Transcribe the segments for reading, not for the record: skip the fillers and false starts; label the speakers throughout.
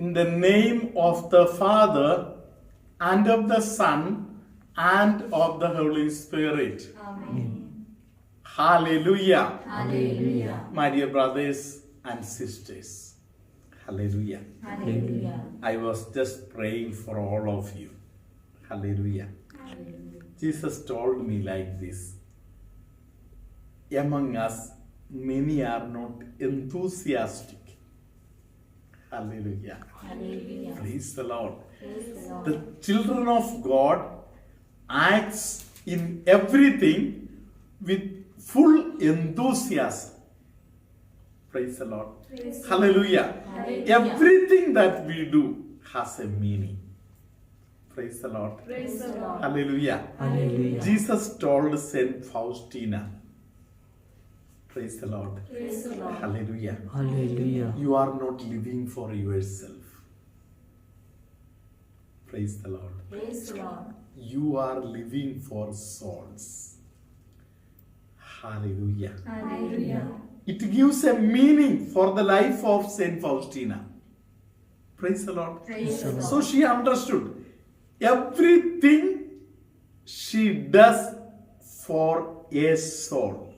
Speaker 1: In the name of the Father, and of the Son, and of the Holy Spirit.
Speaker 2: Amen.
Speaker 1: Hallelujah.
Speaker 2: Hallelujah.
Speaker 1: My dear brothers and sisters, hallelujah.
Speaker 2: Hallelujah.
Speaker 1: I was just praying for all of you. Hallelujah. Jesus told me like this: among us, many are not enthusiastic. Hallelujah.
Speaker 2: Hallelujah.
Speaker 1: Praise the Lord.
Speaker 2: Praise the Lord.
Speaker 1: The children of God acts in everything with full enthusiasm. Praise the Lord.
Speaker 2: Praise the
Speaker 1: Hallelujah.
Speaker 2: Hallelujah.
Speaker 1: Everything that we do has a meaning. Praise the Lord.
Speaker 2: Praise the Lord.
Speaker 1: Hallelujah.
Speaker 3: Hallelujah.
Speaker 1: Jesus told Saint Faustina, praise the Lord.
Speaker 2: Praise the Lord.
Speaker 1: Hallelujah.
Speaker 3: Hallelujah.
Speaker 1: You are not living for yourself. Praise the Lord.
Speaker 2: Praise the Lord.
Speaker 1: You are living for souls. Hallelujah.
Speaker 2: Hallelujah.
Speaker 1: It gives a meaning for the life of Saint Faustina. Praise the Lord.
Speaker 2: Praise the Lord.
Speaker 1: So she understood everything she does for a soul.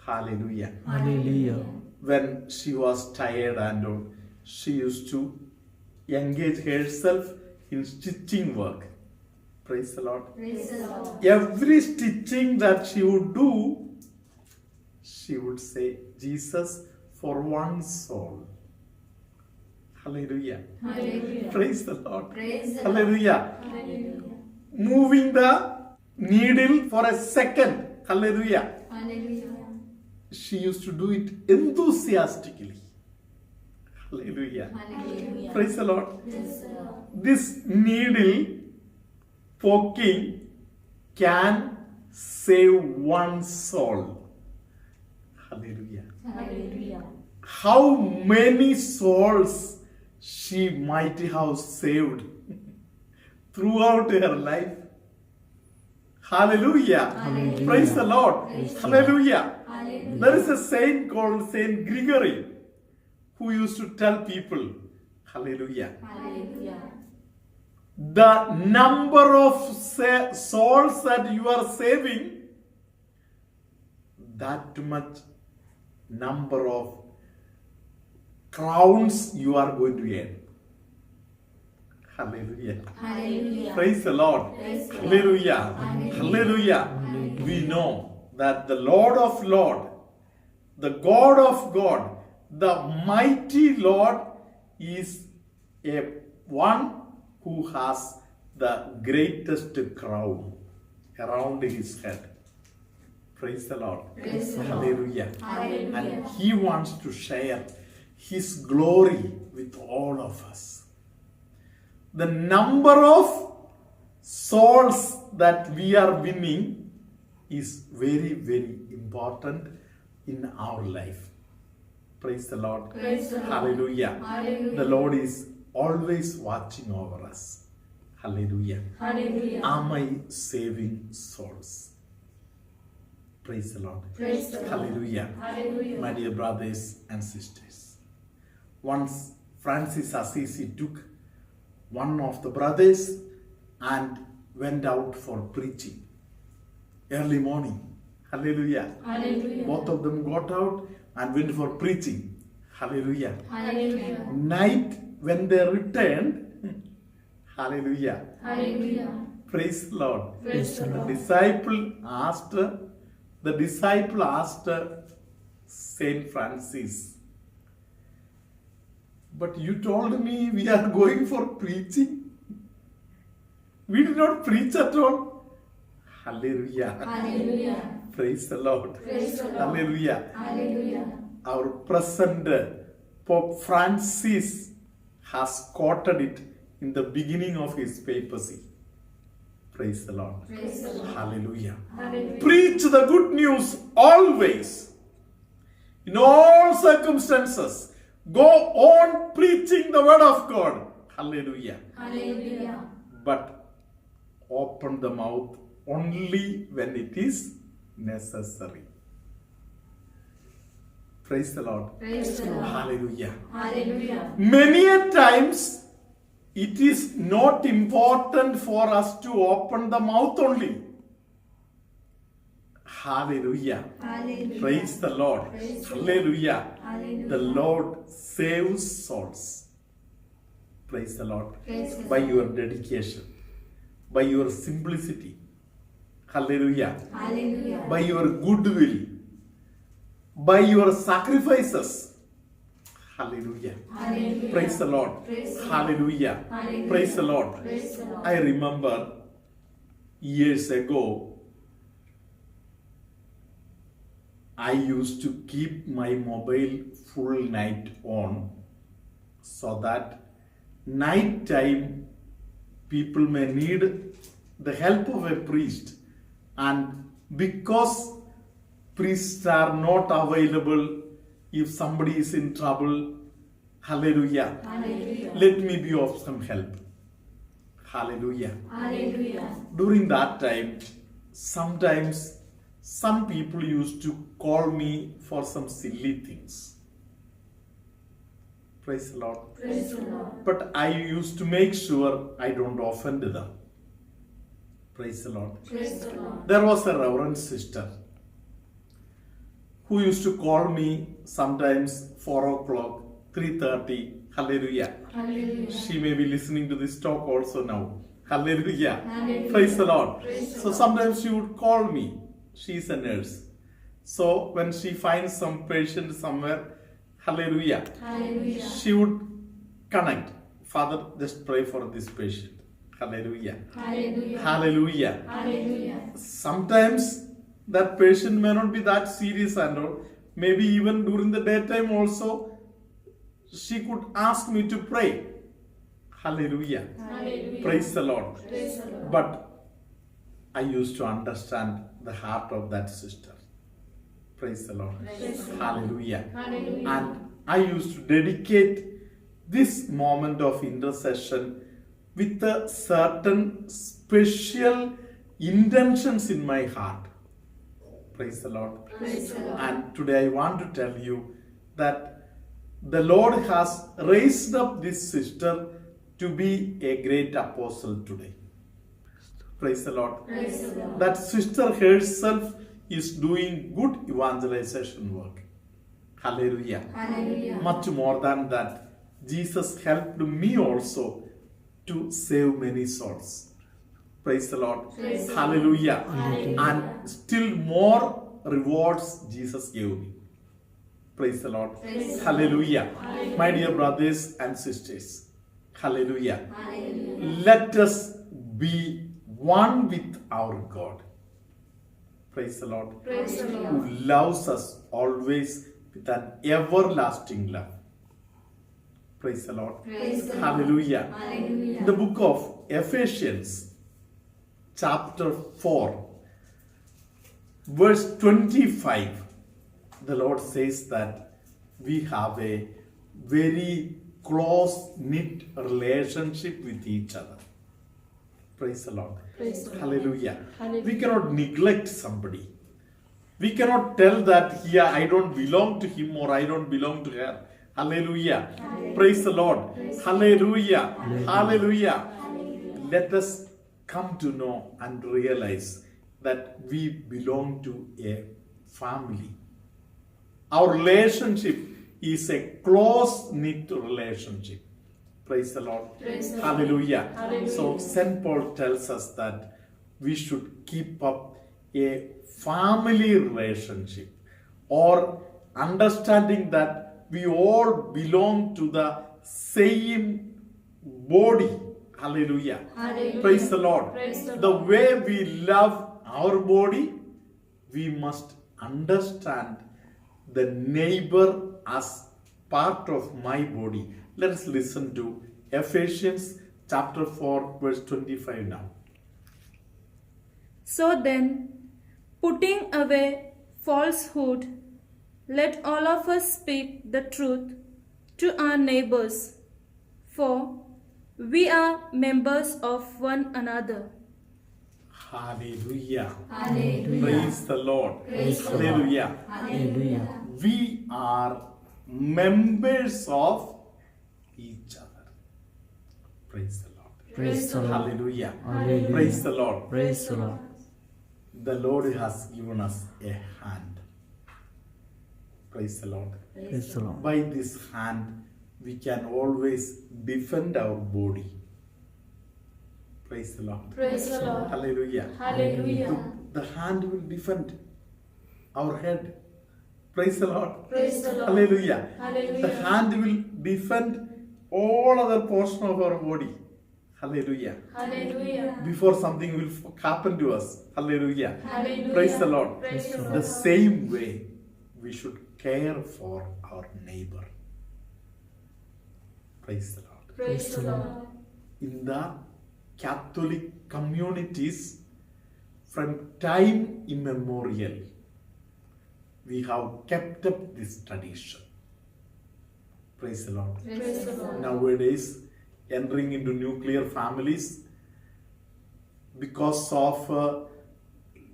Speaker 1: Hallelujah.
Speaker 3: Hallelujah.
Speaker 1: When she was tired and all, she used to engage herself in stitching work. Praise the Lord.
Speaker 2: Praise the Lord.
Speaker 1: Every stitching that she would do, she would say, Jesus, for one soul. Hallelujah.
Speaker 2: Hallelujah.
Speaker 1: Praise the Lord.
Speaker 2: Praise the Lord.
Speaker 1: Hallelujah.
Speaker 2: Hallelujah.
Speaker 1: Moving the needle for a second. Hallelujah.
Speaker 2: Hallelujah.
Speaker 1: She used to do it enthusiastically. Hallelujah.
Speaker 2: Hallelujah.
Speaker 1: Praise the Lord.
Speaker 2: Praise the Lord.
Speaker 1: This needle poking can save one soul. Hallelujah.
Speaker 2: Hallelujah.
Speaker 1: How many souls she might have saved throughout her life. Hallelujah.
Speaker 2: Hallelujah.
Speaker 1: Praise the Lord.
Speaker 2: Praise the
Speaker 1: Hallelujah.
Speaker 2: Hallelujah.
Speaker 1: There is a saint called Saint Gregory who used to tell people, hallelujah,
Speaker 2: Hallelujah.
Speaker 1: the number of souls that you are saving, that much number of crowns you are going to earn. Hallelujah.
Speaker 2: Hallelujah.
Speaker 1: Praise the Lord.
Speaker 2: Praise the Lord.
Speaker 1: Hallelujah. Hallelujah. We know that the Lord of Lords, the God of God, the mighty Lord is a one who has the greatest crown around his head. Praise the Lord.
Speaker 2: Praise the Lord.
Speaker 1: Hallelujah.
Speaker 2: Hallelujah.
Speaker 1: And he wants to share his glory with all of us. The number of souls that we are winning is very, very important in our life. Praise the Lord.
Speaker 2: Praise the Lord.
Speaker 1: Hallelujah.
Speaker 2: Hallelujah.
Speaker 1: The Lord is always watching over us. Hallelujah.
Speaker 2: Hallelujah.
Speaker 1: Am I saving souls? Praise the Lord.
Speaker 2: Praise the Lord.
Speaker 1: Hallelujah.
Speaker 2: Hallelujah.
Speaker 1: My dear brothers and sisters, once Francis Assisi took one of the brothers and went out for preaching early morning. Hallelujah.
Speaker 2: Hallelujah.
Speaker 1: Both of them got out and went for preaching. Hallelujah.
Speaker 2: Hallelujah.
Speaker 1: Night when they returned, hallelujah.
Speaker 2: Hallelujah.
Speaker 1: Praise the Lord.
Speaker 2: Praise the
Speaker 1: The
Speaker 2: Lord.
Speaker 1: disciple asked Saint Francis, but you told me we are going for preaching. We did not preach at all. Hallelujah.
Speaker 2: Hallelujah.
Speaker 1: Praise the Lord.
Speaker 2: Praise the Lord.
Speaker 1: Hallelujah.
Speaker 2: Hallelujah.
Speaker 1: Our present Pope Francis has quoted it in the beginning of his papacy. Praise the Lord.
Speaker 2: Praise the Lord.
Speaker 1: Hallelujah.
Speaker 2: Hallelujah.
Speaker 1: Preach the good news always, in all circumstances. Go on preaching the word of God. Hallelujah.
Speaker 2: Hallelujah.
Speaker 1: But open the mouth only when it is necessary. Praise the Lord.
Speaker 2: Praise the Lord.
Speaker 1: Hallelujah.
Speaker 2: Hallelujah.
Speaker 1: Many a times it is not important for us to open the mouth only. Hallelujah.
Speaker 2: Hallelujah.
Speaker 1: Praise the Lord.
Speaker 2: Praise the Lord.
Speaker 1: Hallelujah.
Speaker 2: Hallelujah.
Speaker 1: The Lord saves souls. Praise the Lord.
Speaker 2: Praise the
Speaker 1: By
Speaker 2: Lord.
Speaker 1: your dedication, by your simplicity. Hallelujah.
Speaker 2: Hallelujah.
Speaker 1: By your goodwill, by your sacrifices. Hallelujah.
Speaker 2: Hallelujah.
Speaker 1: Praise the Lord.
Speaker 2: Praise the Lord.
Speaker 1: Hallelujah.
Speaker 2: Hallelujah.
Speaker 1: Praise the Lord.
Speaker 2: Praise the Lord.
Speaker 1: I remember years ago, I used to keep my mobile full night on so that night time people may need the help of a priest, and because priests are not available if somebody is in trouble, hallelujah,
Speaker 2: Hallelujah.
Speaker 1: let me be of some help. Hallelujah.
Speaker 2: Hallelujah.
Speaker 1: During that time, sometimes some people used to call me for some silly things. Praise the Lord.
Speaker 2: Praise the Lord.
Speaker 1: But I used to make sure I don't offend them. Praise the Lord.
Speaker 2: Praise the Lord.
Speaker 1: There was a reverend sister who used to call me sometimes 4 o'clock, 3:30. Hallelujah.
Speaker 2: Hallelujah.
Speaker 1: She may be listening to this talk also now. Hallelujah.
Speaker 2: Hallelujah.
Speaker 1: Praise the Lord.
Speaker 2: Praise the
Speaker 1: So
Speaker 2: Lord.
Speaker 1: sometimes she would call me. She is a nurse. So when she finds some patient somewhere, hallelujah,
Speaker 2: Hallelujah.
Speaker 1: she would connect. Father, just pray for this patient. Hallelujah.
Speaker 2: Hallelujah.
Speaker 1: Hallelujah.
Speaker 2: Hallelujah.
Speaker 1: Sometimes that patient may not be that serious and all. Maybe even during the daytime also, she could ask me to pray. Hallelujah.
Speaker 2: Hallelujah.
Speaker 1: Praise the Lord.
Speaker 2: Praise the Lord.
Speaker 1: But I used to understand the heart of that sister. Praise the Lord.
Speaker 2: Praise the Lord.
Speaker 1: Hallelujah.
Speaker 2: Hallelujah.
Speaker 1: And I used to dedicate this moment of intercession with a certain special intentions in my heart. Praise the Lord.
Speaker 2: Praise the Lord.
Speaker 1: And today I want to tell you that the Lord has raised up this sister to be a great apostle today. Praise the Lord.
Speaker 2: Praise the Lord.
Speaker 1: That sister herself is doing good evangelization work. Hallelujah.
Speaker 2: Hallelujah.
Speaker 1: Much more than that, Jesus helped me also to save many souls. Praise the Lord.
Speaker 2: Praise the
Speaker 1: Hallelujah.
Speaker 2: Hallelujah.
Speaker 1: And still more rewards Jesus gave me. Praise the Lord.
Speaker 2: Praise the
Speaker 1: Hallelujah.
Speaker 2: Hallelujah.
Speaker 1: My dear brothers and sisters, hallelujah.
Speaker 2: Hallelujah.
Speaker 1: Let us be one with our God. Praise the Lord.
Speaker 2: Praise the
Speaker 1: Who
Speaker 2: Lord.
Speaker 1: loves us always with an everlasting love. Praise the Lord.
Speaker 2: Praise the Lord.
Speaker 1: Hallelujah.
Speaker 2: Hallelujah.
Speaker 1: In the book of Ephesians, chapter 4, verse 25, the Lord says that we have a very close-knit relationship with each other. Praise the Lord.
Speaker 2: Praise the Lord.
Speaker 1: Hallelujah.
Speaker 2: Hallelujah.
Speaker 1: We cannot neglect somebody. We cannot tell that here I don't belong to him or I don't belong to her. Hallelujah. Praise the Lord. Hallelujah. Hallelujah. Let us come to know and realize that we belong to a family. Our relationship is a close-knit relationship. Praise the Lord.
Speaker 2: Praise the Lord.
Speaker 1: Hallelujah.
Speaker 2: Hallelujah.
Speaker 1: So St. Paul tells us that we should keep up a family relationship, or understanding that we all belong to the same body. Hallelujah.
Speaker 2: Hallelujah.
Speaker 1: Praise the Lord.
Speaker 2: Praise the
Speaker 1: The
Speaker 2: Lord.
Speaker 1: way we love our body, we must understand the neighbor as part of my body. Let us listen to Ephesians chapter 4 verse 25 now.
Speaker 3: So then, putting away falsehood, let all of us speak the truth to our neighbors, for we are members of one another.
Speaker 1: Hallelujah.
Speaker 2: Hallelujah.
Speaker 1: Praise the Lord.
Speaker 2: Praise the Lord.
Speaker 1: Hallelujah.
Speaker 2: Hallelujah.
Speaker 1: we are members of each other. Praise the Lord.
Speaker 2: Praise the Lord.
Speaker 1: Hallelujah.
Speaker 2: Hallelujah.
Speaker 1: Praise the Lord.
Speaker 2: Praise the Lord.
Speaker 1: The Lord has given us a hand. Praise the Lord.
Speaker 2: Praise the Lord.
Speaker 1: By this hand, we can always defend our body. Praise the Lord.
Speaker 3: Praise the Lord.
Speaker 1: Hallelujah.
Speaker 3: Hallelujah.
Speaker 1: The hand will defend our head. Praise the Lord.
Speaker 3: Praise the Lord.
Speaker 1: Hallelujah.
Speaker 3: Hallelujah.
Speaker 1: The hand will defend all other portion of our body. Hallelujah.
Speaker 3: Hallelujah.
Speaker 1: Before something will happen to us. Hallelujah.
Speaker 3: Hallelujah.
Speaker 1: Praise the Lord.
Speaker 3: Praise the
Speaker 1: The
Speaker 3: Lord.
Speaker 1: same way we should care for our neighbor. Praise the Lord.
Speaker 3: Praise the Lord.
Speaker 1: In the Catholic communities, from time immemorial, we have kept up this tradition. Praise the Lord.
Speaker 3: Praise the Lord.
Speaker 1: Nowadays, entering into nuclear families, because of a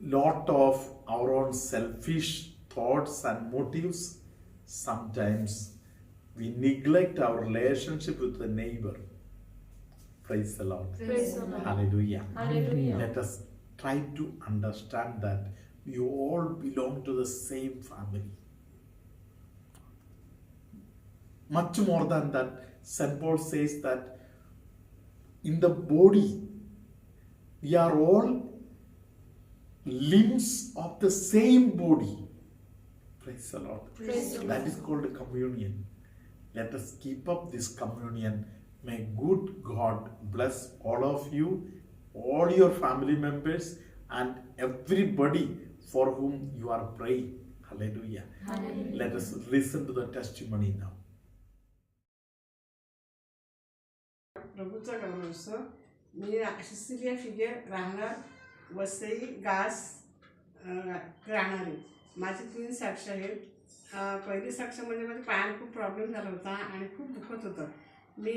Speaker 1: lot of our own selfish thoughts and motives, sometimes we neglect our relationship with the neighbor. Praise the Lord.
Speaker 3: Praise the Lord.
Speaker 1: Hallelujah.
Speaker 3: Hallelujah.
Speaker 1: Let us try to understand that we all belong to the same family. Much more than that, St. Paul says that in the body, we are all limbs of the same body. Praise the Lord.
Speaker 3: Praise the Lord.
Speaker 1: That is called communion. Let us keep up this communion. May good God bless all of you, all your family members, and everybody for whom you are praying. Hallelujah.
Speaker 3: Hallelujah.
Speaker 1: Let us listen to the testimony now.
Speaker 4: प्रभूचा गौरव असो. मी Sicilia figure राहणार वसई गास राहणार आहे. माझे 3 साक्ष आहेत. पहिली साक्ष म्हणजे माझ्या पायाला खूप प्रॉब्लेम झाला होता आणि खूप दुखत होतं. मी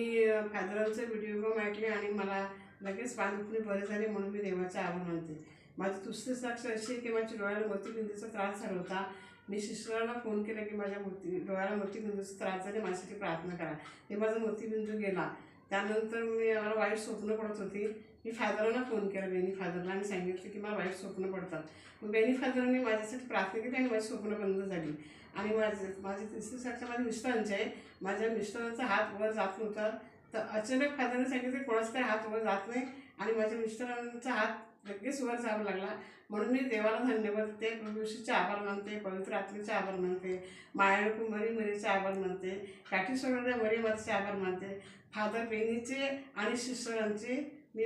Speaker 4: फादरांचे व्हिडिओ ऐकले आणि मला लगेच पाय दुखणे बरे झाले म्हणून मी देवाचे आभार मानते. माझी दुसरी साक्ष अशी आहे की माझ्या डोळ्याला मोतीबिंदूचा त्रास झाला होता. मी सिस्टरांना फोन केला की माझ्या डोळ्याला मोतीबिंदूचा त्रास झाला, माझ्यासाठी प्रार्थना करा. ते माझा मोतीबिंदू गेला. त्यानंतर मला वाईट स्वप्न पडत होती. मी फादरांना फोन केला, बेनी फादरला, आणि सांगितलं की मला वाईट स्वप्न पडतात. मग बेनी फादरांनी माझ्यासाठी प्रार्थना केली आणि माझी स्वप्न बंद झाली. आणि माझी तिसरी साक्ष माझ्या मिस्टरांची आहे. माझ्या मिस्टरांचा हात वर जात नव्हता, तर अचानक फादरने सांगितलं कोणाचा तरी हात वर जात नाही आणि माझ्या मिस्टरांचा हात लगेच वर जावं लागला. म्हणून मी देवाला धन्यवाद देते, प्रभू येशूचे आभार मानते, पवित्र आत्म्याचे आभार मानते, मायाळकू मरीचे आभार मानते, काठी सोडणाऱ्या मरी मातेचे आभार मानते, फादर बेनीचे आणि सिस्टरांचे मी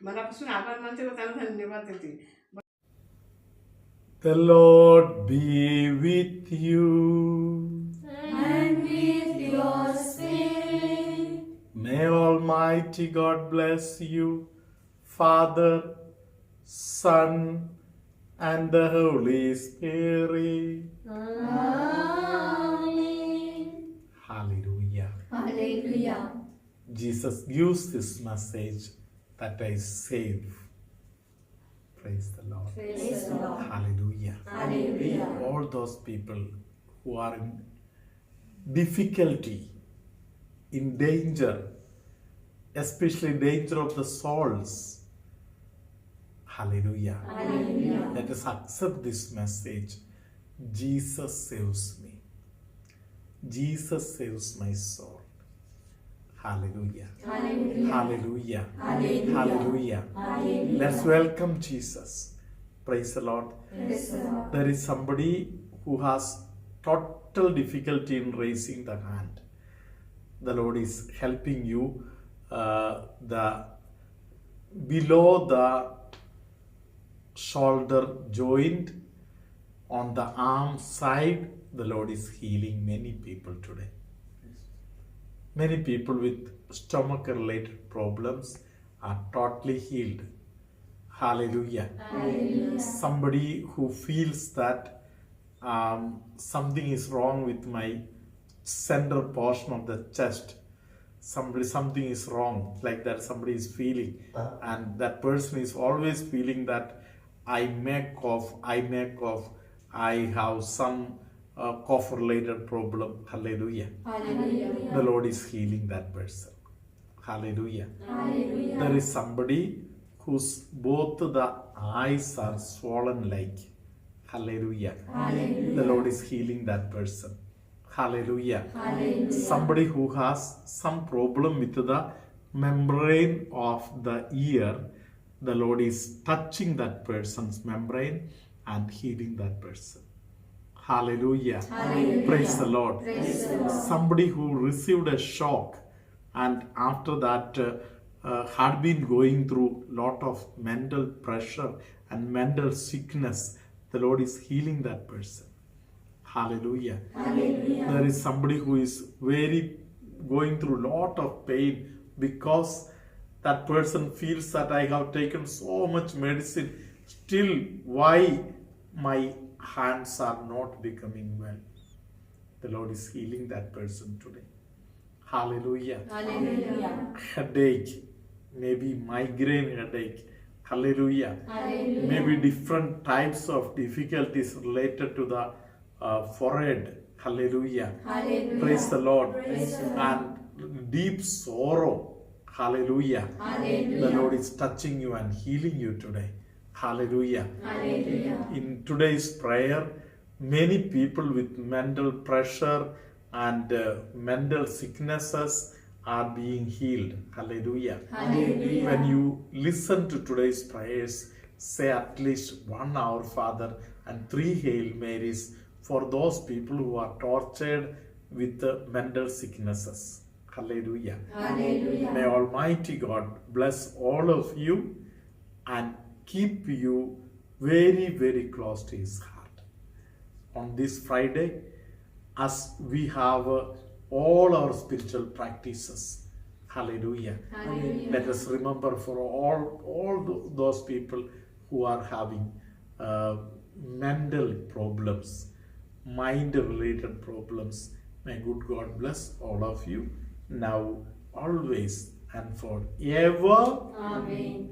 Speaker 4: मनापासून आभार मानते व त्यांना धन्यवाद देते.
Speaker 1: The Lord be with you.
Speaker 3: And with your spirit.
Speaker 1: May Almighty God bless you, Father, Son, and the Holy Spirit.
Speaker 3: Amen.
Speaker 1: Hallelujah.
Speaker 3: Hallelujah.
Speaker 1: Jesus gives this message that I save. Praise the Lord.
Speaker 3: Praise the Lord.
Speaker 1: Hallelujah.
Speaker 3: Hallelujah.
Speaker 1: All those people who are in difficulty, in danger, especially danger of the souls. Hallelujah.
Speaker 3: Hallelujah.
Speaker 1: Let us accept this message. Jesus saves me. Jesus saves my soul. Hallelujah.
Speaker 3: Hallelujah.
Speaker 1: Hallelujah.
Speaker 3: Hallelujah.
Speaker 1: Hallelujah.
Speaker 3: Hallelujah.
Speaker 1: Let's welcome Jesus. Praise the Lord.
Speaker 3: Praise the Lord.
Speaker 1: There is somebody who has total difficulty in raising the hand. The Lord is helping you. Below the shoulder joint on the arm side, the Lord is healing many people today. Many people with stomach related problems are totally healed. Hallelujah.
Speaker 3: Hallelujah.
Speaker 1: Somebody who feels that something is wrong with my center portion of the chest, something is wrong, like that somebody is feeling, and that person is always feeling that I may cough, I have some cough-related problem. Hallelujah. The Lord is healing that person. Hallelujah. There is somebody whose both the eyes are swollen like. Hallelujah. The Lord is healing that person. Hallelujah. Somebody who has some problem with the membrane of the ear, the Lord is touching that person's membrane and healing that person. Hallelujah. Praise the Lord. Somebody who received a shock and after that had been going through lot of mental pressure and mental sickness, the Lord is healing that person. Hallelujah. There is somebody who is very going through lot of pain because that person feels that I have taken so much medicine, still why my hands are not becoming well. The Lord is healing that person today. Hallelujah. Headache, maybe migraine headache. Hallelujah. Maybe different types of difficulties related to the forehead. Hallelujah. Praise the Lord. And deep sorrow. Hallelujah. The Lord is touching you and healing you today. Hallelujah. In today's prayer, many people with mental pressure and mental sicknesses are being healed. Hallelujah. When you listen to today's prayers, say at least 1 Our Father and 3 Hail Marys for those people who are tortured with mental sicknesses. Hallelujah. May Almighty God bless all of you and keep you very, very close to His heart. On this Friday, as we have all our spiritual practices, hallelujah. Let us remember for all those people who are having mental problems, mind-related problems. May good God bless all of you now, always, and forever.
Speaker 5: Amen.